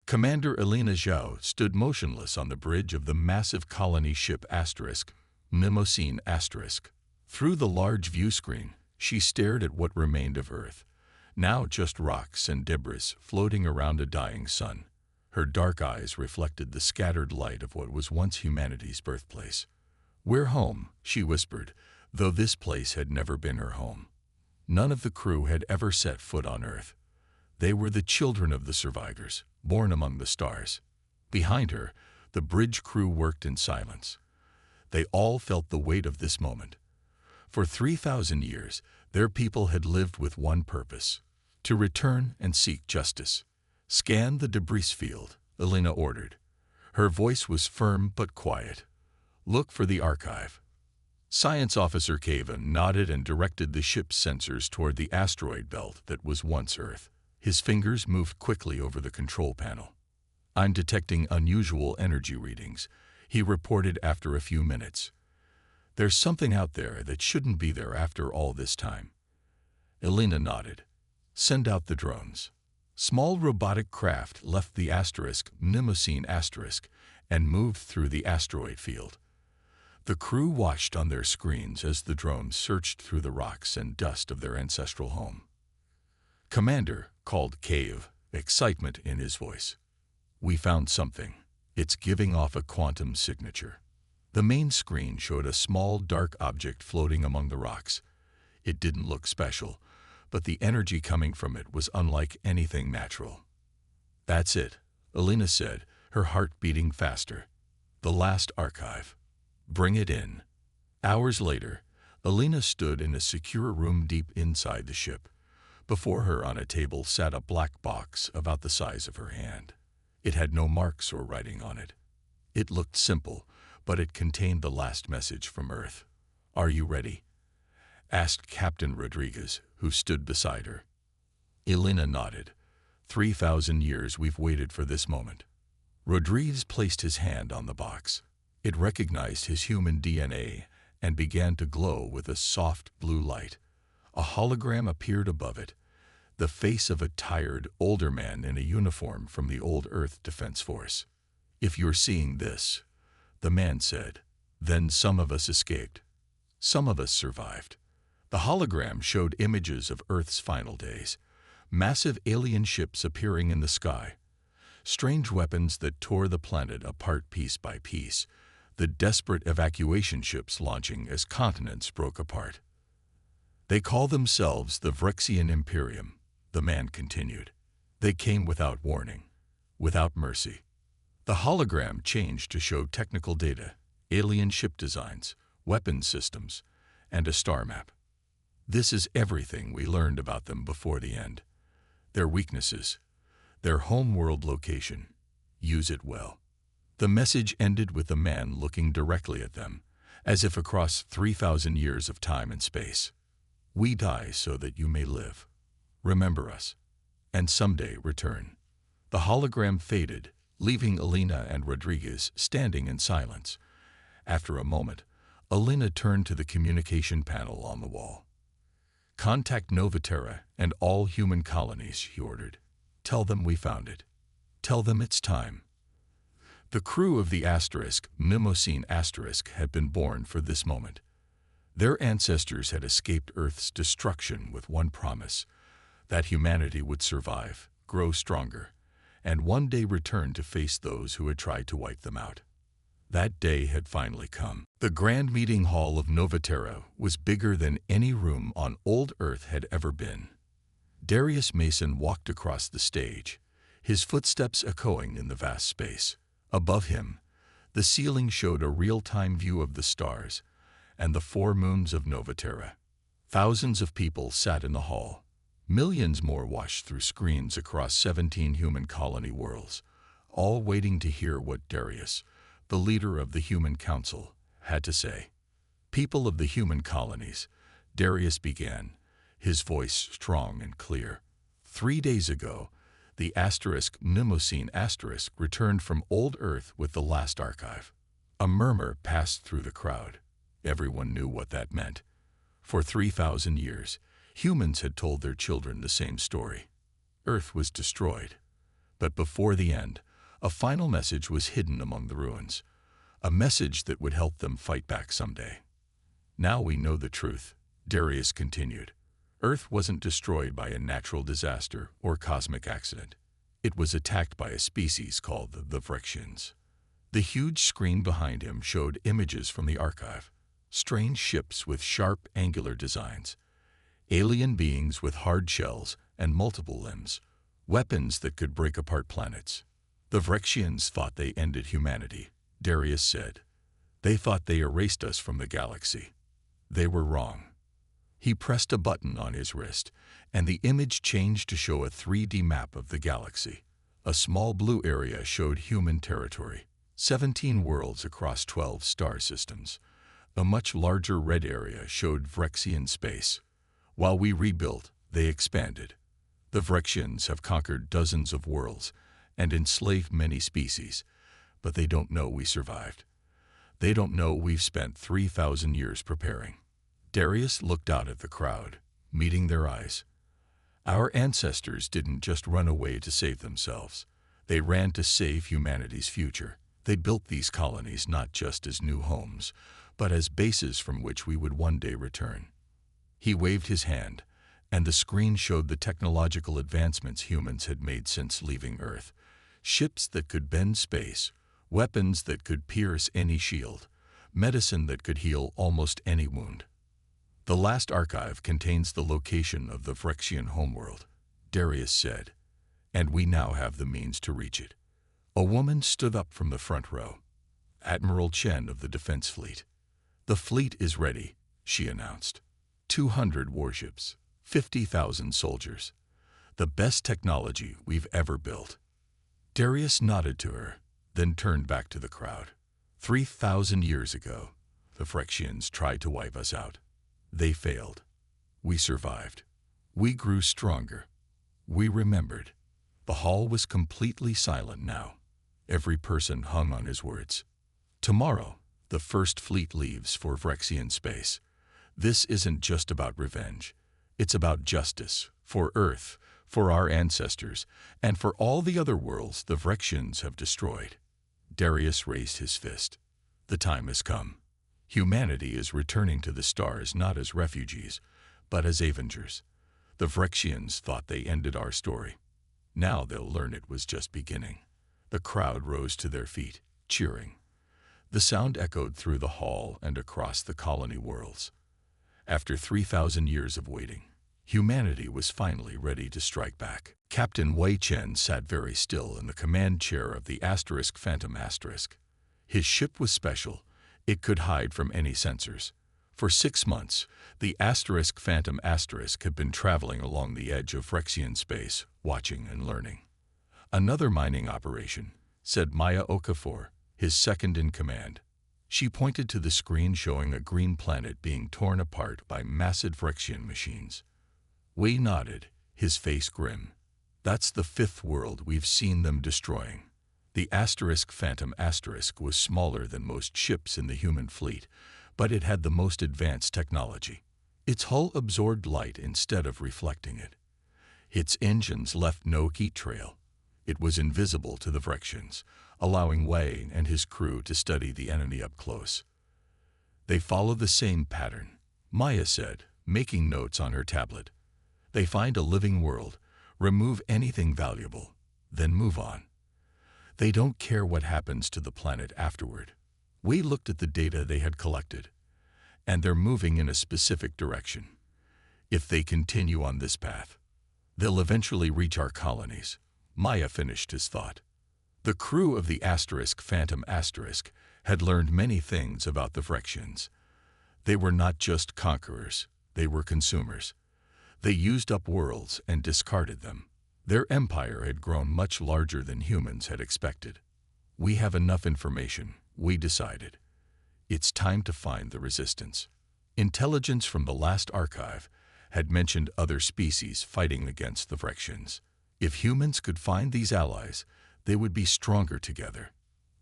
Commander Elena Zhao stood motionless on the bridge of the massive colony ship Mnemosyne *. Through the large view screen, she stared at what remained of Earth, now just rocks and debris floating around a dying sun. Her dark eyes reflected the scattered light of what was once humanity's birthplace. "We're home," she whispered, though this place had never been her home. None of the crew had ever set foot on Earth. They were the children of the survivors, born among the stars. Behind her, the bridge crew worked in silence. They all felt the weight of this moment. For 3,000 years, their people had lived with one purpose: to return and seek justice. "Scan the debris field," Elena ordered. Her voice was firm but quiet. "Look for the archive." Science Officer Kavan nodded and directed the ship's sensors toward the asteroid belt that was once Earth. His fingers moved quickly over the control panel. "I'm detecting unusual energy readings," he reported after a few minutes. "There's something out there that shouldn't be there after all this time." Elena nodded. "Send out the drones." Small robotic craft left the Mnemosyne * and moved through the asteroid field. The crew watched on their screens as the drones searched through the rocks and dust of their ancestral home. "Commander," called Cave, excitement in his voice. "We found something. It's giving off a quantum signature." The main screen showed a small dark object floating among the rocks. It didn't look special, but the energy coming from it was unlike anything natural. "That's it," Elena said, her heart beating faster. "The last archive. Bring it in." Hours later, Elena stood in a secure room deep inside the ship. Before her on a table sat a black box about the size of her hand. It had no marks or writing on it. It looked simple, but it contained the last message from Earth. "Are you ready?" asked Captain Rodriguez, who stood beside her. Elena nodded. 3,000 years we've waited for this moment." Rodriguez placed his hand on the box. It recognized his human DNA and began to glow with a soft blue light. A hologram appeared above it, the face of a tired, older man in a uniform from the old Earth Defense Force. "If you're seeing this," the man said, "then some of us escaped. Some of us survived." The hologram showed images of Earth's final days, massive alien ships appearing in the sky, strange weapons that tore the planet apart piece by piece, the desperate evacuation ships launching as continents broke apart. "They call themselves the Vrexian Imperium," the man continued. "They came without warning, without mercy." The hologram changed to show technical data, alien ship designs, weapon systems, and a star map. "This is everything we learned about them before the end. Their weaknesses, their homeworld location. Use it well." The message ended with the man looking directly at them, as if across 3,000 years of time and space. "We die so that you may live. Remember us, and someday return." The hologram faded, leaving Elena and Rodriguez standing in silence. After a moment, Elena turned to the communication panel on the wall. "Contact Novaterra and all human colonies," he ordered. "Tell them we found it. Tell them it's time." The crew of the Mnemosyne * had been born for this moment. Their ancestors had escaped Earth's destruction with one promise: that humanity would survive, grow stronger, and one day return to face those who had tried to wipe them out. That day had finally come. The grand meeting hall of Novaterra was bigger than any room on old Earth had ever been. Darius Mason walked across the stage, his footsteps echoing in the vast space. Above him, the ceiling showed a real-time view of the stars and the 4 moons of Novaterra. Thousands of people sat in the hall. Millions more watched through screens across 17 human colony worlds, all waiting to hear what Darius, the leader of the Human Council, had to say. "People of the human colonies," Darius began, his voice strong and clear. 3 days ago, the Mnemosyne * returned from old Earth with the last archive. A murmur passed through the crowd. Everyone knew what that meant. For 3,000 years, humans had told their children the same story. Earth was destroyed. But before the end, a final message was hidden among the ruins, a message that would help them fight back someday. Now we know the truth, Darius continued. Earth wasn't destroyed by a natural disaster or cosmic accident. It was attacked by a species called the Vrexians. The huge screen behind him showed images from the archive, strange ships with sharp, angular designs, alien beings with hard shells and multiple limbs, weapons that could break apart planets. The Vrexians thought they ended humanity, Darius said. They thought they erased us from the galaxy. They were wrong. He pressed a button on his wrist, and the image changed to show a 3D map of the galaxy. A small blue area showed human territory, 17 worlds across 12 star systems. A much larger red area showed Vrexian space. While we rebuilt, they expanded. The Vrexians have conquered dozens of worlds and enslaved many species, but they don't know we survived. They don't know we've spent 3,000 years preparing. Darius looked out at the crowd, meeting their eyes. Our ancestors didn't just run away to save themselves. They ran to save humanity's future. They built these colonies not just as new homes, but as bases from which we would one day return. He waved his hand, and the screen showed the technological advancements humans had made since leaving Earth. Ships that could bend space, weapons that could pierce any shield, medicine that could heal almost any wound. The last archive contains the location of the Vrexian homeworld, Darius said, and we now have the means to reach it. A woman stood up from the front row. Admiral Chen of the Defense Fleet. The fleet is ready, she announced. 200 warships, 50,000 soldiers. The best technology we've ever built. Darius nodded to her, then turned back to the crowd. 3,000 years ago, the Vrexians tried to wipe us out. They failed. We survived. We grew stronger. We remembered. The hall was completely silent now. Every person hung on his words. Tomorrow, the first fleet leaves for Vrexian space. This isn't just about revenge. It's about justice, for Earth, for our ancestors, and for all the other worlds the Vrexians have destroyed. Darius raised his fist. The time has come. Humanity is returning to the stars not as refugees, but as avengers. The Vrexians thought they ended our story. Now they'll learn it was just beginning. The crowd rose to their feet, cheering. The sound echoed through the hall and across the colony worlds. After 3,000 years of waiting, humanity was finally ready to strike back. Captain Wei Chen sat very still in the command chair of the Phantom Asterisk. His ship was special. It could hide from any sensors. For 6 months, the Phantom Asterisk had been traveling along the edge of Vrexian space, watching and learning. Another mining operation, said Maya Okafor, his second in command. She pointed to the screen showing a green planet being torn apart by massive Vrexian machines. Wei nodded, his face grim. That's the 5th world we've seen them destroying. The Phantom Asterisk was smaller than most ships in the human fleet, but it had the most advanced technology. Its hull absorbed light instead of reflecting it. Its engines left no heat trail. It was invisible to the Vrexians, allowing Wei and his crew to study the enemy up close. They follow the same pattern, Maya said, making notes on her tablet. They find a living world, remove anything valuable, then move on. They don't care what happens to the planet afterward. We looked at the data they had collected, and they're moving in a specific direction. If they continue on this path, they'll eventually reach our colonies. Maya finished his thought. The crew of the Phantom Asterisk had learned many things about the Vrexians. They were not just conquerors, they were consumers. They used up worlds and discarded them. Their empire had grown much larger than humans had expected. We have enough information, we decided. It's time to find the resistance. Intelligence from the last archive had mentioned other species fighting against the Vrexians. If humans could find these allies, they would be stronger together.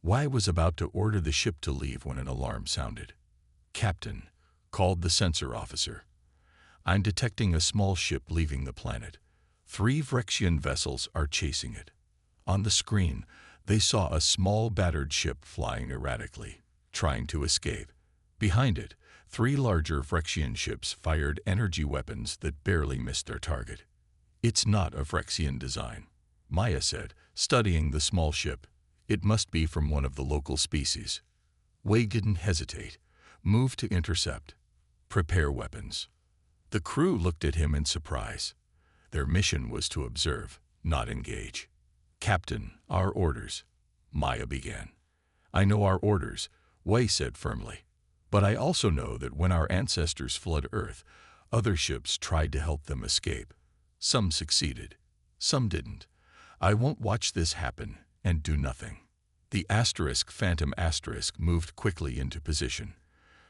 Wei was about to order the ship to leave when an alarm sounded. Captain, called the sensor officer. I'm detecting a small ship leaving the planet. 3 Vrexian vessels are chasing it. On the screen, they saw a small battered ship flying erratically, trying to escape. Behind it, 3 larger Phyrexian ships fired energy weapons that barely missed their target. "It's not a Phyrexian design," Maya said, studying the small ship. "It must be from one of the local species." Wei didn't hesitate. "Move to intercept. Prepare weapons." The crew looked at him in surprise. Their mission was to observe, not engage. "Captain, our orders," Maya began. "I know our orders," Wei said firmly. "But I also know that when our ancestors flooded Earth, other ships tried to help them escape. Some succeeded, some didn't. I won't watch this happen and do nothing." The Phantom moved quickly into position.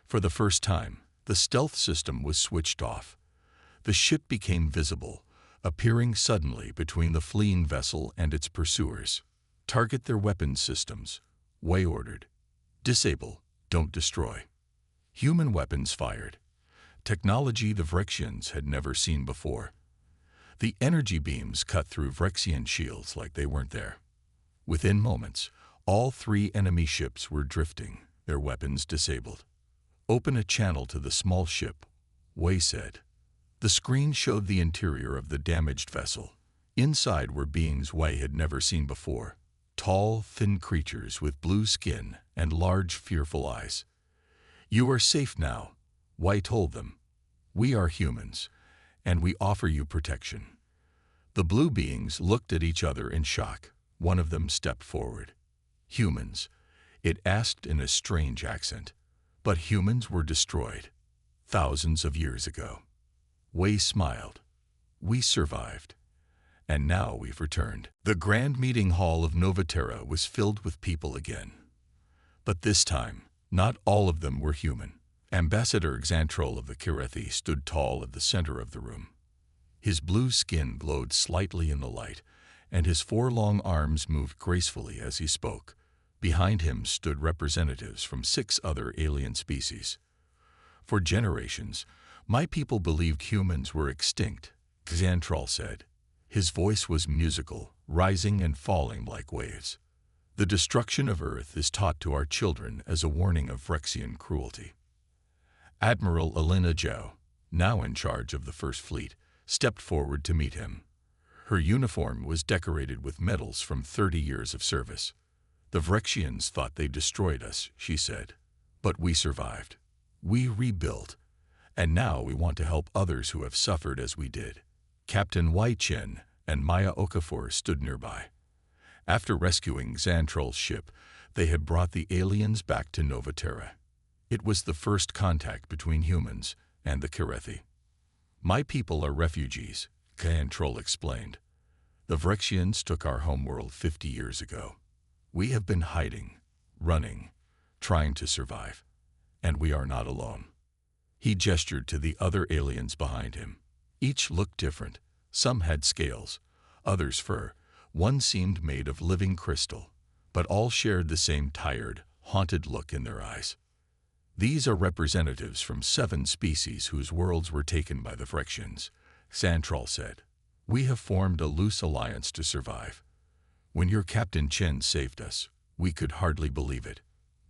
For the first time, the stealth system was switched off. The ship became visible, appearing suddenly between the fleeing vessel and its pursuers. "Target their weapons systems," Wei ordered. "Disable, don't destroy." Human weapons fired. Technology the Phyrexians had never seen before. The energy beams cut through Phyrexian shields like they weren't there. Within moments, all 3 enemy ships were drifting, their weapons disabled. "Open a channel to the small ship," Wei said. The screen showed the interior of the damaged vessel. Inside were beings Wei had never seen before. Tall, thin creatures with blue skin and large, fearful eyes. "You are safe now," Wei told them. "We are humans, and we offer you protection." The blue beings looked at each other in shock. One of them stepped forward. "Humans?" it asked in a strange accent. "But humans were destroyed thousands of years ago." Wei smiled. "We survived, and now we've returned." The grand meeting hall of Novaterra was filled with people again. But this time, not all of them were human. Ambassador Xantrol of the Kirethi stood tall at the center of the room. His blue skin glowed slightly in the light, and his 4 long arms moved gracefully as he spoke. Behind him stood representatives from 6 other alien species. "For generations, my people believed humans were extinct," Xantrol said. His voice was musical, rising and falling like waves. "The destruction of Earth is taught to our children as a warning of Phyrexian cruelty." Admiral Elena Zhao, now in charge of the First Fleet, stepped forward to meet him. Her uniform was decorated with medals from 30 years of service. "The Phyrexians thought they destroyed us," she said. "But we survived. We rebuilt. And now we want to help others who have suffered as we did." Captain Wei Chen and Maya Okafor stood nearby. After rescuing Xantrol's ship, they had brought the aliens back to Novaterra. It was the first contact between humans and the Kirethi. "My people are refugees," Xantrol explained. "The Phyrexians took our homeworld 50 years ago. We have been hiding, running, trying to survive, and we are not alone." He gestured to the other aliens behind him. Each looked different. Some had scales, others fur. One seemed made of living crystal, but all shared the same tired, haunted look in their eyes. "These are representatives from 7 species whose worlds were taken by the Phyrexians," Xantrol said. "We have formed a loose alliance to survive. When your Captain Chen saved us, we could hardly believe it."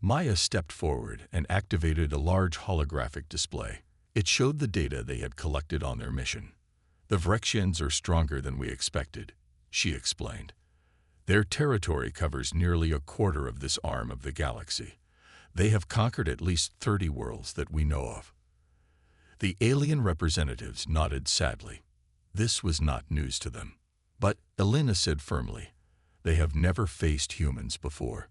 Maya stepped forward and activated a large holographic display. It showed the data they had collected on their mission. "The Phyrexians are stronger than we expected," she explained. "Their territory covers nearly a quarter of this arm of the galaxy. They have conquered at least 30 worlds that we know of." The alien representatives nodded sadly. This was not news to them. But Elena said firmly, "They have never faced humans before.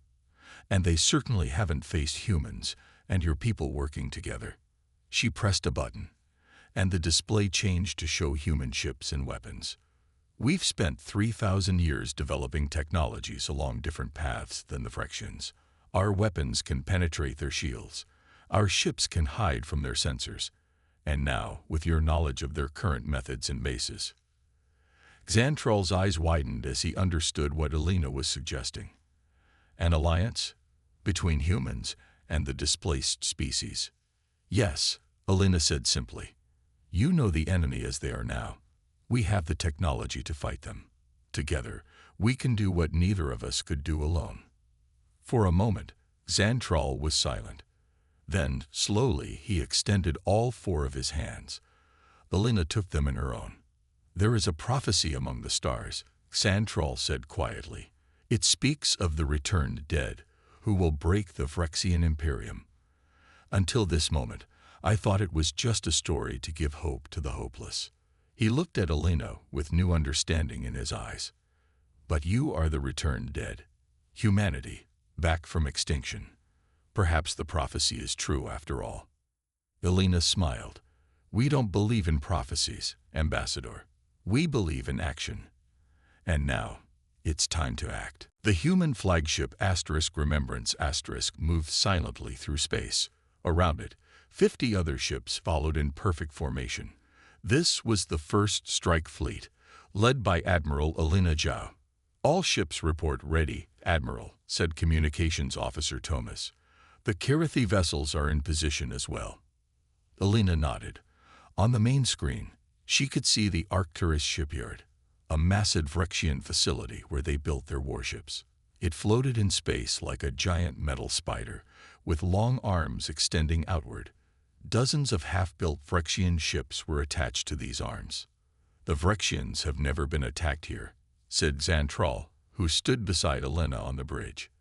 And they certainly haven't faced humans and your people working together." She pressed a button, and the display changed to show human ships and weapons. "We've spent 3,000 years developing technologies along different paths than the Phyrexians. Our weapons can penetrate their shields. Our ships can hide from their sensors. And now, with your knowledge of their current methods and bases." Xantrol's eyes widened as he understood what Elena was suggesting. "An alliance? Between humans and the displaced species?" "Yes," Elena said simply. "You know the enemy as they are now. We have the technology to fight them. Together, We can do what neither of us could do alone." For a moment, Xantral was silent. Then, slowly, he extended all four of his hands. Alina took them in her own. "There is a prophecy among the stars," Xantral said quietly. "It speaks of the returned dead, who will break the Phyrexian Imperium. Until this moment, I thought it was just a story to give hope to the hopeless." He looked at Alina with new understanding in his eyes. "But you are the returned dead. Humanity, back from extinction. Perhaps the prophecy is true after all." Alina smiled. "We don't believe in prophecies, Ambassador. We believe in action. And now, it's time to act." The human flagship *Remembrance* moved silently through space. Around it, 50 other ships followed in perfect formation. This was the first strike fleet, led by Admiral Alina Zhao. "All ships report ready, Admiral," said Communications Officer Thomas. "The Kirathi vessels are in position as well." Alina nodded. On the main screen, she could see the Arcturus shipyard, a massive Phyrexian facility where they built their warships. It floated in space like a giant metal spider, with long arms extending outward. Dozens of half-built Phyrexian ships were attached to these arms. "The Phyrexians have never been attacked here," said Xantral, who stood beside Alina on the bridge.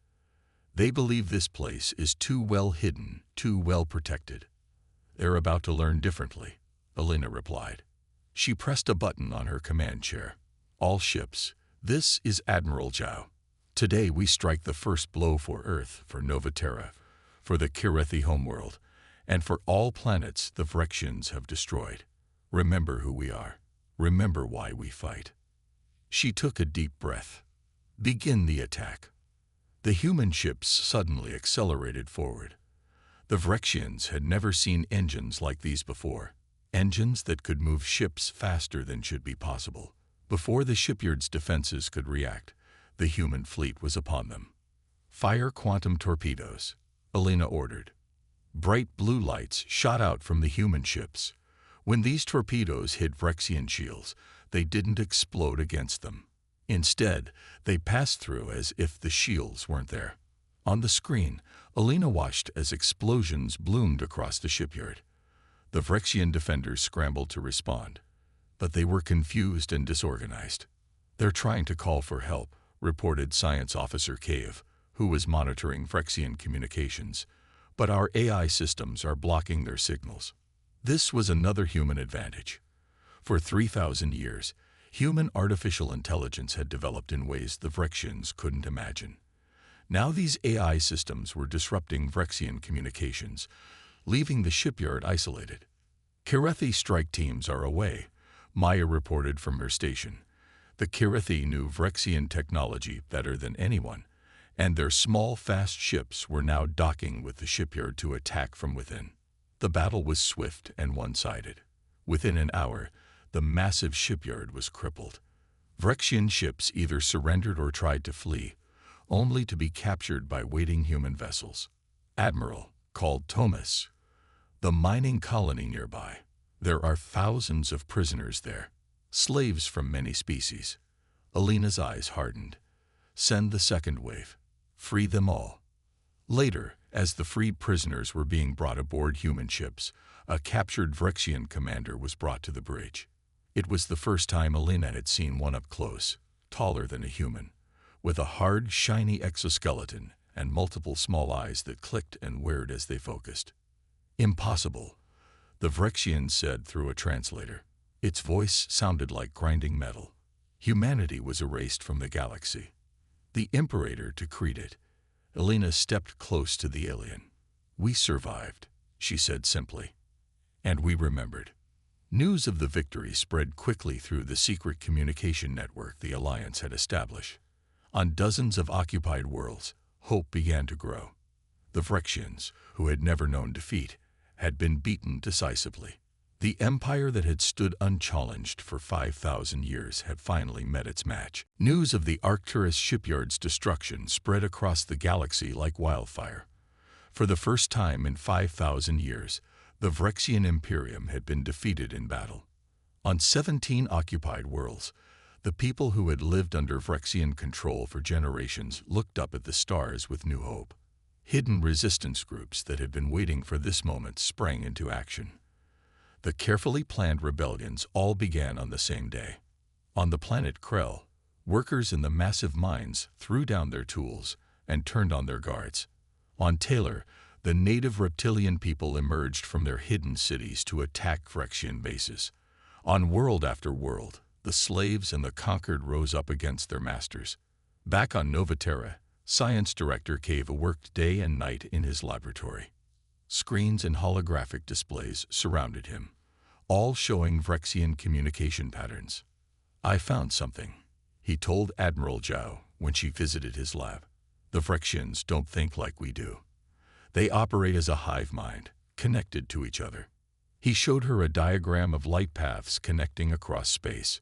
"They believe this place is too well hidden, too well protected." "They're about to learn differently," Alina replied. She pressed a button on her command chair. "All ships, this is Admiral Zhao. Today we strike the first blow for Earth, for Novaterra, for the Kirathi homeworld, and for all planets the Phyrexians have destroyed. Remember who we are. Remember why we fight." She took a deep breath. "Begin the attack." The human ships suddenly accelerated forward. The Phyrexians had never seen engines like these before, engines that could move ships faster than should be possible. Before the shipyard's defenses could react, the human fleet was upon them. "Fire quantum torpedoes," Alina ordered. Bright blue lights shot out from the human ships. When these torpedoes hit Phyrexian shields, they didn't explode against them. Instead, they passed through as if the shields weren't there. On the screen, Alina watched as explosions bloomed across the shipyard. The Phyrexian defenders scrambled to respond, but they were confused and disorganized. "They're trying to call for help," reported Science Officer Cave, who was monitoring Phyrexian communications. "But our AI systems are blocking their signals." This was another human advantage. For 3,000 years, human artificial intelligence had developed in ways the Phyrexians couldn't imagine. Now these AI systems were disrupting Phyrexian communications, leaving the shipyard isolated. "Kirathi strike teams are away," Maya reported from her station. The Kirathi knew Phyrexian technology better than anyone, and their small, fast ships were now docking with the shipyard to attack from within. The battle was swift and one-sided. Within an hour, the massive shipyard was crippled. Phyrexian ships either surrendered or tried to flee, only to be captured by waiting human vessels. "Admiral," called Thomas, "the mining colony nearby. There are thousands of prisoners there, slaves from many species." Alina's eyes hardened. "Send the second wave. Free them all." Later, as the freed prisoners were being brought aboard human ships, a captured Phyrexian commander was brought to the bridge. It was the first time Alina had seen one up close, taller than a human, with a hard, shiny exoskeleton and multiple small eyes that clicked and whirred as they focused. "Impossible," the Phyrexian said through a translator. Its voice sounded like grinding metal. Humanity was erased from the galaxy. The Imperator decreed it. Alina stepped close to the alien. "We survived," she said simply. "And we remembered." News of the victory spread quickly through the secret communication network the Alliance had established. On dozens of occupied worlds, hope began to grow. The Phyrexians, who had never known defeat, had been beaten decisively. The empire that had stood unchallenged for 5,000 years had finally met its match. News of the Arcturus shipyard's destruction spread across the galaxy like wildfire. For the first time in 5,000 years, the Phyrexian Imperium had been defeated in battle. On 17 occupied worlds, The people who had lived under Phyrexian control for generations looked up at the stars with new hope. Hidden resistance groups that had been waiting for this moment sprang into action. The carefully planned rebellions all began on the same day. On the planet Krell, workers in the massive mines threw down their tools and turned on their guards. On Taylor, the native reptilian people emerged from their hidden cities to attack Phyrexian bases. On world after world, the slaves and the conquered rose up against their masters. Back on Novaterra, Science Director Cave worked day and night in his laboratory. Screens and holographic displays surrounded him, all showing Phyrexian communication patterns. "I found something," he told Admiral Zhao when she visited his lab. "The Phyrexians don't think like we do. They operate as a hive mind, connected to each other." He showed her a diagram of light paths connecting across space.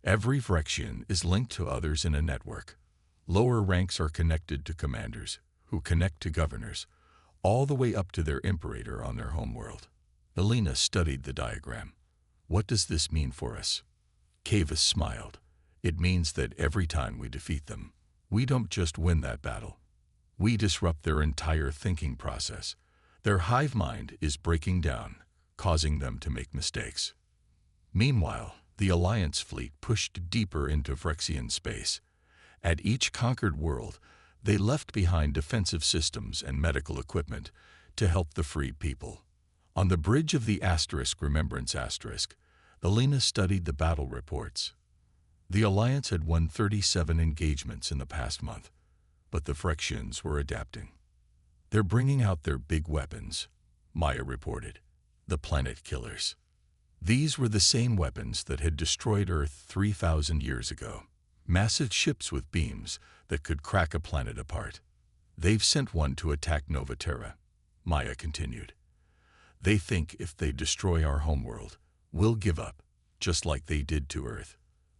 Every Phyrexian is linked to others in a network. Lower ranks are connected to commanders, who connect to governors, all the way up to their imperator on their homeworld. Elena studied the diagram. "What does this mean for us?" Cavis smiled. "It means that every time we defeat them, we don't just win that battle. We disrupt their entire thinking process. Their hive mind is breaking down, causing them to make mistakes." Meanwhile, the Alliance fleet pushed deeper into Phyrexian space. At each conquered world, they left behind defensive systems and medical equipment to help the freed people. On the bridge of the Remembrance Asterisk, Elena studied the battle reports. The Alliance had won 37 engagements in the past month, but the Phyrexians were adapting. "They're bringing out their big weapons," Maya reported. "The planet killers." These were the same weapons that had destroyed Earth 3,000 years ago. Massive ships with beams that could crack a planet apart. "They've sent one to attack Novaterra," Maya continued. "They think if they destroy our homeworld, we'll give up, just like they did to Earth."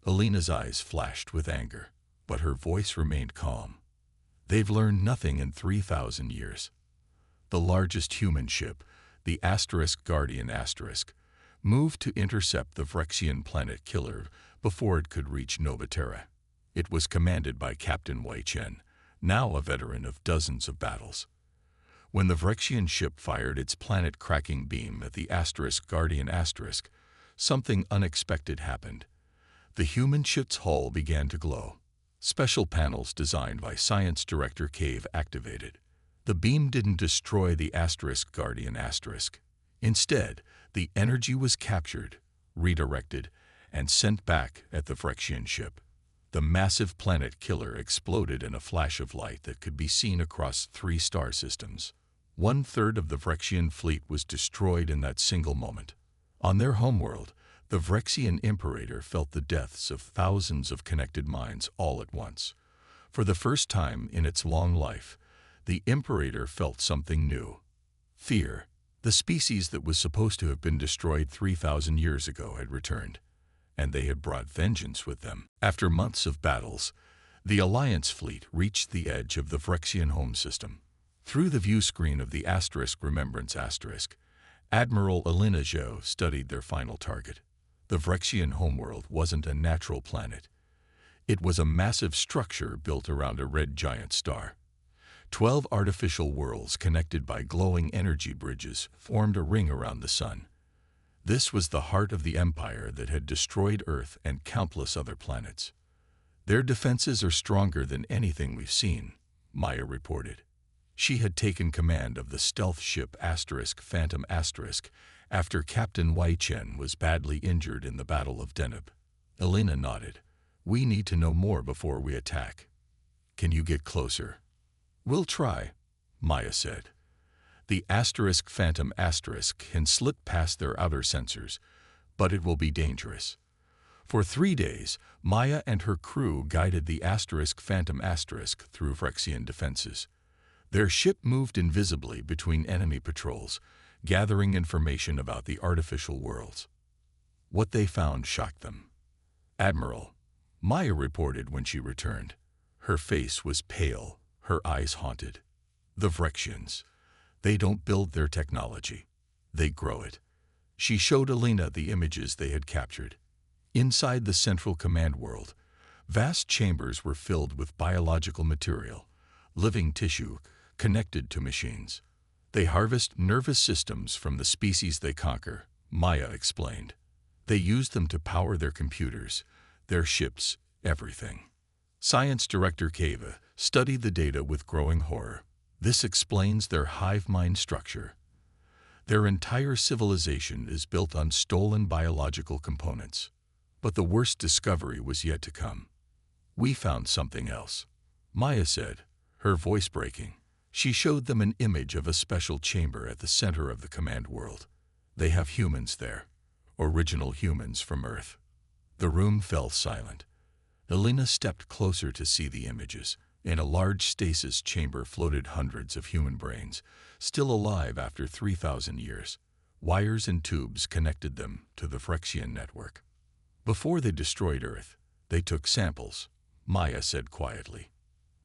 Elena's eyes flashed with anger, but her voice remained calm. "They've learned nothing in 3,000 years." The largest human ship, the Guardian moved to intercept the Phyrexian planet killer before it could reach Novaterra. It was commanded by Captain Wei Chen, now a veteran of dozens of battles. When the Phyrexian ship fired its planet-cracking beam at the Guardian something unexpected happened. The human ship's hull began to glow. Special panels designed by Science Director Cave activated. The beam didn't destroy the Guardian. Instead, the energy was captured, redirected, and sent back at the Phyrexian ship. The massive planet killer exploded in a flash of light that could be seen across 3 star systems. 1/3 of the Phyrexian fleet was destroyed in that single moment. On their homeworld, the Phyrexian Imperator felt the deaths of thousands of connected minds all at once. For the first time in its long life, the Imperator felt something new. Fear. The species that was supposed to have been destroyed 3,000 years ago had returned, and they had brought vengeance with them. After months of battles, the Alliance fleet reached the edge of the Phyrexian home system. Through the view screen of the Remembrance Asterisk, Admiral Elena Zhou studied their final target. The Phyrexian homeworld wasn't a natural planet. It was a massive structure built around a red giant star. 12 artificial worlds connected by glowing energy bridges formed a ring around the sun. This was the heart of the empire that had destroyed Earth and countless other planets. "Their defenses are stronger than anything we've seen," Maya reported. She had taken command of the stealth ship Phantom after Captain Wei Chen was badly injured in the Battle of Deneb. Elena nodded. "We need to know more before we attack. Can you get closer?" "We'll try," Maya said. The Phantom can slip past their outer sensors, but it will be dangerous. For 3 days, Maya and her crew guided the Phantom through Phyrexian defenses. Their ship moved invisibly between enemy patrols, gathering information about the artificial worlds. What they found shocked them. "Admiral," Maya reported when she returned. Her face was pale, her eyes haunted. "The Phyrexians. They don't build their technology. They grow it." She showed Elena the images they had captured. Inside the central command world, Vast chambers were filled with biological material, living tissue, connected to machines. They harvest nervous systems from the species they conquer, Maya explained. They use them to power their computers, their ships, everything. Science Director Kava studied the data with growing horror. This explains their hive mind structure. Their entire civilization is built on stolen biological components. But the worst discovery was yet to come. We found something else, Maya said, her voice breaking. She showed them an image of a special chamber at the center of the command world. They have humans there, original humans from Earth. The room fell silent. Elena stepped closer to see the images. In a large stasis chamber floated hundreds of human brains, still alive after 3,000 years. Wires and tubes connected them to the Phyrexian network. Before they destroyed Earth, they took samples, Maya said quietly.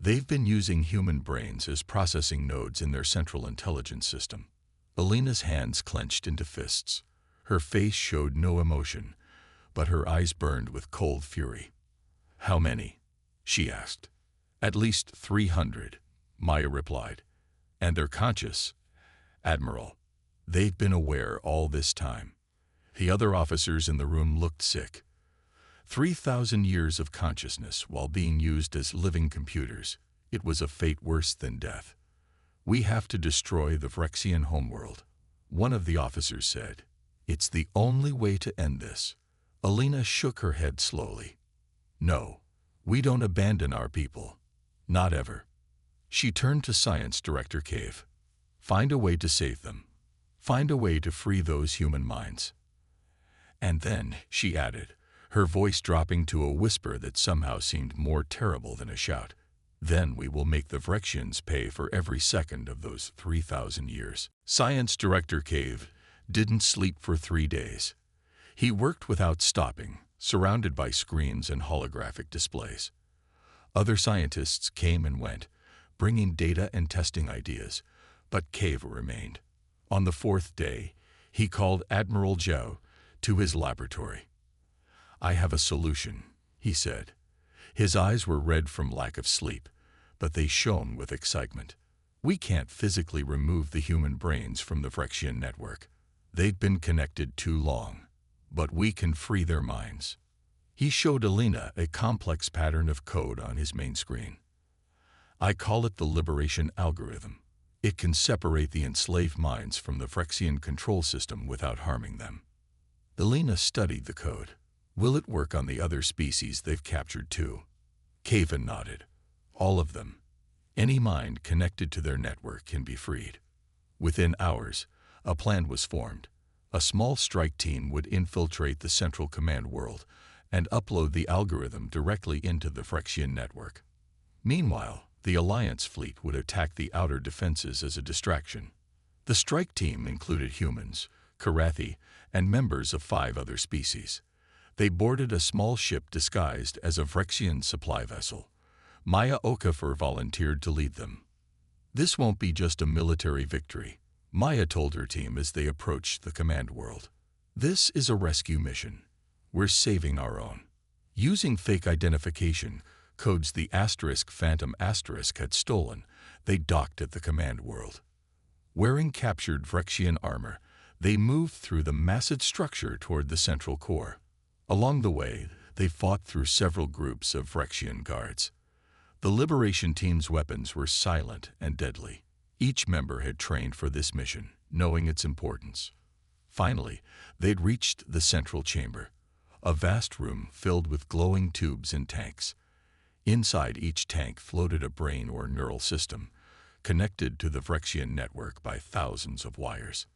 They've been using human brains as processing nodes in their central intelligence system. Elena's hands clenched into fists. Her face showed no emotion, but her eyes burned with cold fury. How many? She asked. At least 300, Maya replied. And they're conscious. Admiral, they've been aware all this time. The other officers in the room looked sick. 3,000 years of consciousness while being used as living computers. It was a fate worse than death. We have to destroy the Phyrexian homeworld, one of the officers said. It's the only way to end this. Elena shook her head slowly. No, we don't abandon our people. Not ever. She turned to Science Director Cave. Find a way to save them. Find a way to free those human minds. And then, she added, her voice dropping to a whisper that somehow seemed more terrible than a shout, then we will make the Phyrexians pay for every second of those 3,000 years. Science Director Cave didn't sleep for 3 days. He worked without stopping, surrounded by screens and holographic displays. Other scientists came and went, bringing data and testing ideas, but Cave remained. On the 4th day, he called Admiral Zhao to his laboratory. I have a solution, he said. His eyes were red from lack of sleep, but they shone with excitement. We can't physically remove the human brains from the Phyrexian network. They've been connected too long, but we can free their minds. He showed Elena a complex pattern of code on his main screen. I call it the liberation algorithm. It can separate the enslaved minds from the Phyrexian control system without harming them. Elena studied the code. Will it work on the other species they've captured too? Caven nodded. All of them. Any mind connected to their network can be freed. Within hours, a plan was formed. A small strike team would infiltrate the central command world and upload the algorithm directly into the Phyrexian network. Meanwhile, the Alliance fleet would attack the outer defenses as a distraction. The strike team included humans, Karathi, and members of 5 other species. They boarded a small ship disguised as a Phyrexian supply vessel. Maya Okafor volunteered to lead them. This won't be just a military victory, Maya told her team as they approached the command world. This is a rescue mission. We're saving our own. Using fake identification, codes the Phantom had stolen, they docked at the command world. Wearing captured Phyrexian armor, they moved through the massive structure toward the central core. Along the way, they fought through several groups of Phyrexian guards. The liberation team's weapons were silent and deadly. Each member had trained for this mission, knowing its importance. Finally, they'd reached the central chamber, a vast room filled with glowing tubes and tanks. Inside each tank floated a brain or neural system, connected to the Phyrexian network by thousands of wires.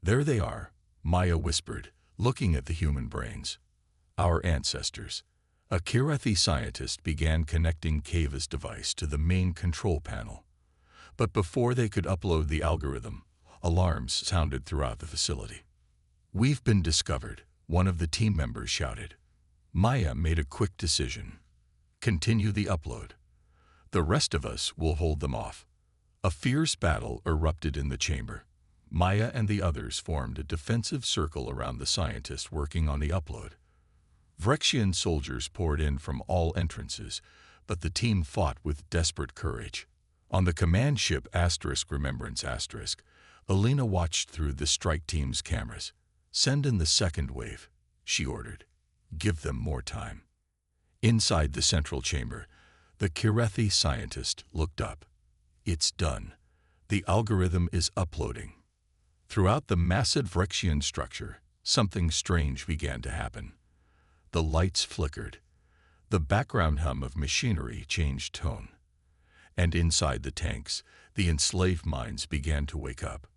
There they are, Maya whispered, looking at the human brains. Our ancestors. A Karathi scientist began connecting Kava's device to the main control panel. But before they could upload the algorithm, alarms sounded throughout the facility. We've been discovered, one of the team members shouted. Maya made a quick decision. Continue the upload. The rest of us will hold them off. A fierce battle erupted in the chamber. Maya and the others formed a defensive circle around the scientist working on the upload. Vrexian soldiers poured in from all entrances, but the team fought with desperate courage. On the command ship *Remembrance*, Alina watched through the strike team's cameras. "Send in the second wave," she ordered. "Give them more time." Inside the central chamber, the Kirethi scientist looked up. "It's done. The algorithm is uploading." Throughout the massive Vrexian structure, something strange began to happen. The lights flickered. The background hum of machinery changed tone. And inside the tanks, the enslaved minds began to wake up.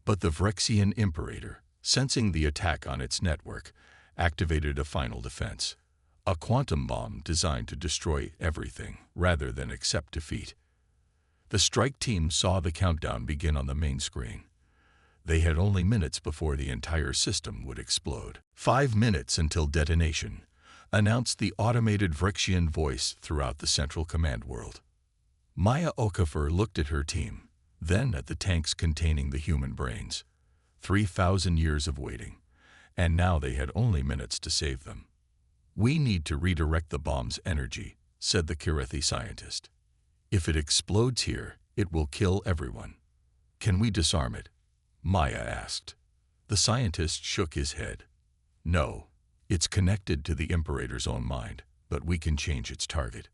But the Vrexian Imperator, sensing the attack on its network, activated a final defense. A quantum bomb designed to destroy everything rather than accept defeat. The strike team saw the countdown begin on the main screen. They had only minutes before the entire system would explode. 5 minutes until detonation, announced the automated Vrexian voice throughout the central command world. Maya Okafor looked at her team, then at the tanks containing the human brains. 3,000 years of waiting, and now they had only minutes to save them. "We need to redirect the bomb's energy," said the Kirethi scientist. "If it explodes here, it will kill everyone." "Can we disarm it?" Maya asked. The scientist shook his head. "No, it's connected to the Imperator's own mind, but we can change its target."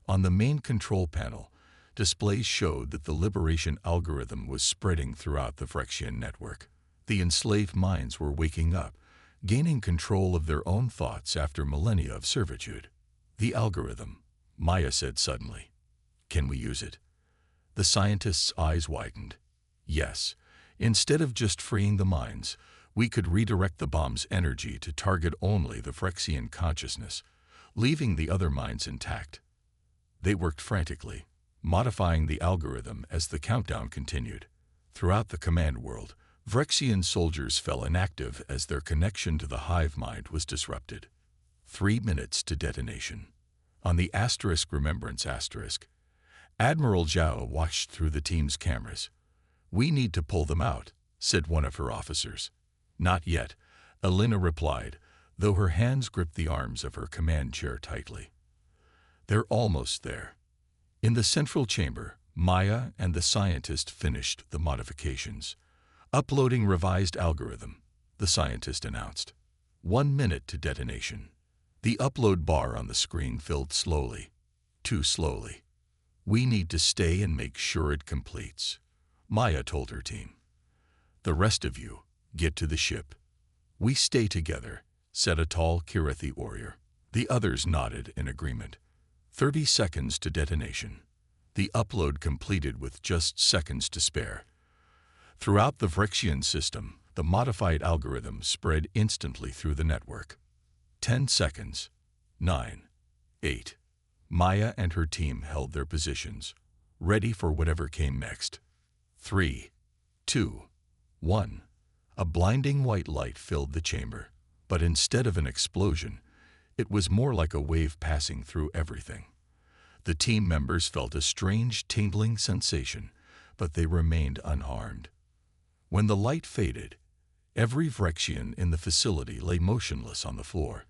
On the main control panel, displays showed that the liberation algorithm was spreading throughout the Vrexian network. The enslaved minds were waking up, gaining control of their own thoughts after millennia of servitude. "The algorithm," Maya said suddenly. "Can we use it?" The scientist's eyes widened. "Yes. Instead of just freeing the minds, we could redirect the bomb's energy to target only the Vrexian consciousness, leaving the other minds intact." They worked frantically, modifying the algorithm as the countdown continued. Throughout the command world, Vrexian soldiers fell inactive as their connection to the hive mind was disrupted. 3 minutes to detonation. On the *Remembrance*, Admiral Zhao watched through the team's cameras. "We need to pull them out," said one of her officers. "Not yet," Alina replied, though her hands gripped the arms of her command chair tightly. "They're almost there." In the central chamber, Maya and the scientist finished the modifications. "Uploading revised algorithm," the scientist announced. 1 minute to detonation. The upload bar on the screen filled slowly, too slowly. "We need to stay and make sure it completes," Maya told her team. "The rest of you, get to the ship." "We stay together," said a tall Kirethi warrior. The others nodded in agreement. 30 seconds to detonation. The upload completed with just seconds to spare. Throughout the Vrexian system, the modified algorithm spread instantly through the network. 10 seconds. 9. 8. Maya and her team held their positions, ready for whatever came next. 3. 2. 1. A blinding white light filled the chamber, but instead of an explosion, it was more like a wave passing through everything. The team members felt a strange tingling sensation, but they remained unharmed. When the light faded, every Vrexian in the facility lay motionless on the floor,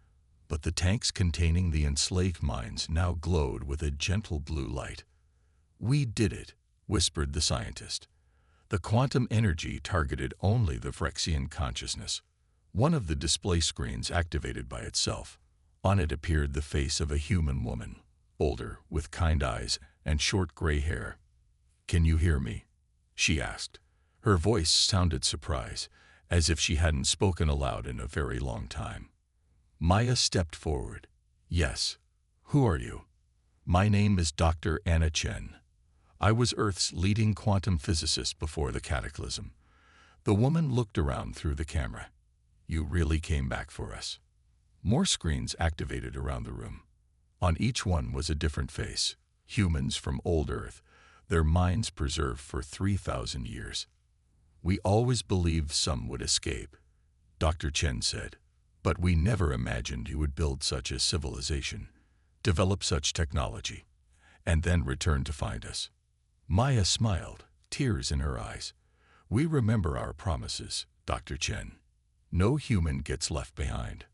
but the tanks containing the enslaved minds now glowed with a gentle blue light. "We did it," whispered the scientist. The quantum energy targeted only the Vrexian consciousness. One of the display screens activated by itself. On it appeared the face of a human woman, older, with kind eyes and short gray hair. "Can you hear me?" she asked. Her voice sounded surprised, as if she hadn't spoken aloud in a very long time. Maya stepped forward. "Yes. Who are you?" "My name is Dr. Anna Chen. I was Earth's leading quantum physicist before the cataclysm." The woman looked around through the camera. "You really came back for us." More screens activated around the room. On each one was a different face. Humans from old Earth, their minds preserved for 3,000 years. "We always believed some would escape," Dr. Chen said. "But we never imagined you would build such a civilization, develop such technology, and then return to find us." Maya smiled, tears in her eyes. "We remember our promises, Dr. Chen. No human gets left behind."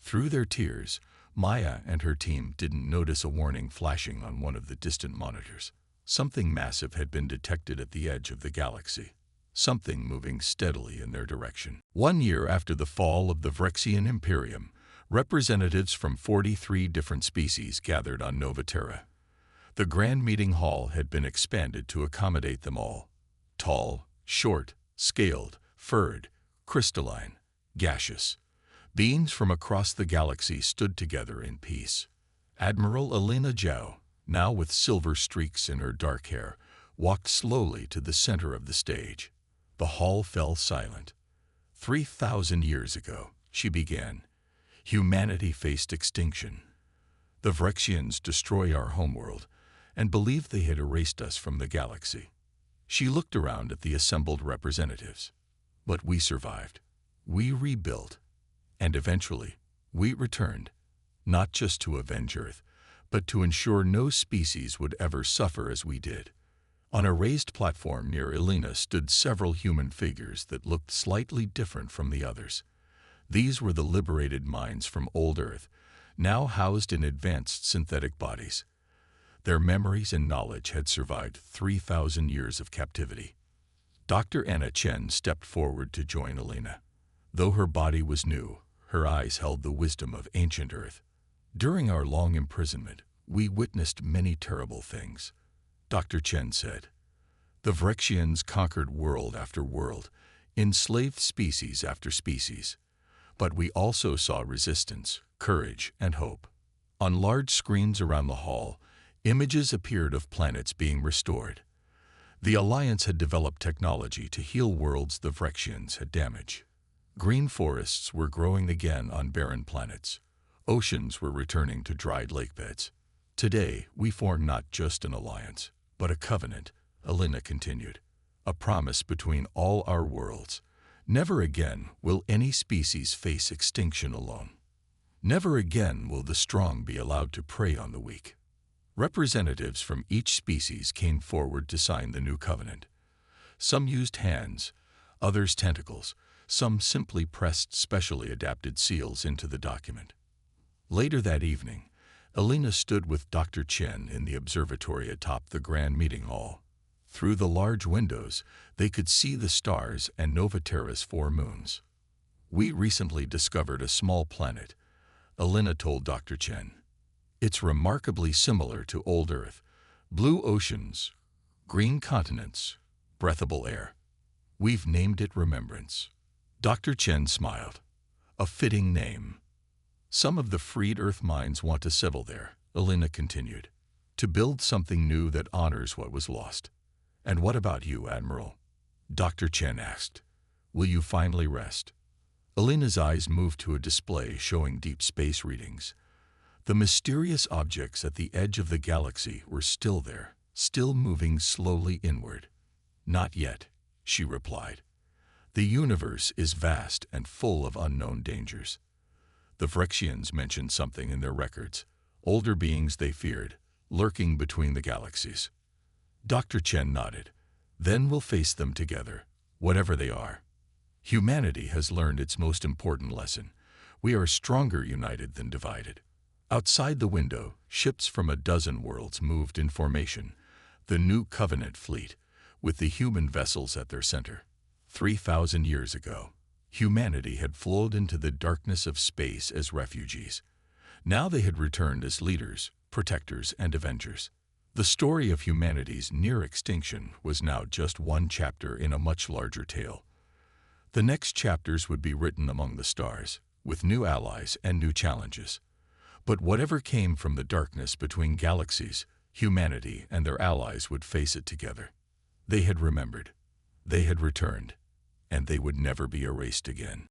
Through their tears, Maya and her team didn't notice a warning flashing on one of the distant monitors. Something massive had been detected at the edge of the galaxy, something moving steadily in their direction. 1 year after the fall of the Vrexian Imperium, representatives from 43 different species gathered on Nova Terra. The Grand Meeting Hall had been expanded to accommodate them all. Tall, short, scaled, furred, crystalline, gaseous. Beings from across the galaxy stood together in peace. Admiral Elena Zhao, now with silver streaks in her dark hair, walked slowly to the center of the stage. The hall fell silent. 3,000 years ago, she began, humanity faced extinction. The Vrexians destroyed our homeworld and believed they had erased us from the galaxy. She looked around at the assembled representatives. But we survived. We rebuilt. And eventually, we returned, not just to avenge Earth, but to ensure no species would ever suffer as we did. On a raised platform near Elena stood several human figures that looked slightly different from the others. These were the liberated minds from old Earth, now housed in advanced synthetic bodies. Their memories and knowledge had survived 3,000 years of captivity. Dr. Anna Chen stepped forward to join Elena. Though her body was new, her eyes held the wisdom of ancient Earth. During our long imprisonment, we witnessed many terrible things, Dr. Chen said. The Vrexians conquered world after world, enslaved species after species. But we also saw resistance, courage, and hope. On large screens around the hall, images appeared of planets being restored. The Alliance had developed technology to heal worlds the Vrexians had damaged. Green forests were growing again on barren planets. Oceans were returning to dried lake beds. Today, we form not just an alliance, but a covenant, Elena continued. A promise between all our worlds. Never again will any species face extinction alone. Never again will the strong be allowed to prey on the weak. Representatives from each species came forward to sign the new covenant. Some used hands, others tentacles. Some simply pressed specially adapted seals into the document. Later that evening, Elena stood with Dr. Chen in the observatory atop the Grand Meeting Hall. Through the large windows, they could see the stars and Nova Terra's 4 moons. We recently discovered a small planet, Elena told Dr. Chen. It's remarkably similar to old Earth. Blue oceans, green continents, breathable air. We've named it Remembrance. Dr. Chen smiled. A fitting name. Some of the freed Earth minds want to settle there, Elena continued, to build something new that honors what was lost. And what about you, Admiral? Dr. Chen asked. Will you finally rest? Elena's eyes moved to a display showing deep space readings. The mysterious objects at the edge of the galaxy were still there, still moving slowly inward. Not yet, she replied. The universe is vast and full of unknown dangers. The Vrexians mentioned something in their records, older beings they feared, lurking between the galaxies. Dr. Chen nodded. Then we'll face them together, whatever they are. Humanity has learned its most important lesson. We are stronger united than divided. Outside the window, ships from a dozen worlds moved in formation, the new Covenant fleet, with the human vessels at their center. 3,000 years ago, humanity had flowed into the darkness of space as refugees. Now they had returned as leaders, protectors, and avengers. The story of humanity's near extinction was now just one chapter in a much larger tale. The next chapters would be written among the stars, with new allies and new challenges. But whatever came from the darkness between galaxies, humanity and their allies would face it together. They had remembered. They had returned. And they would never be erased again.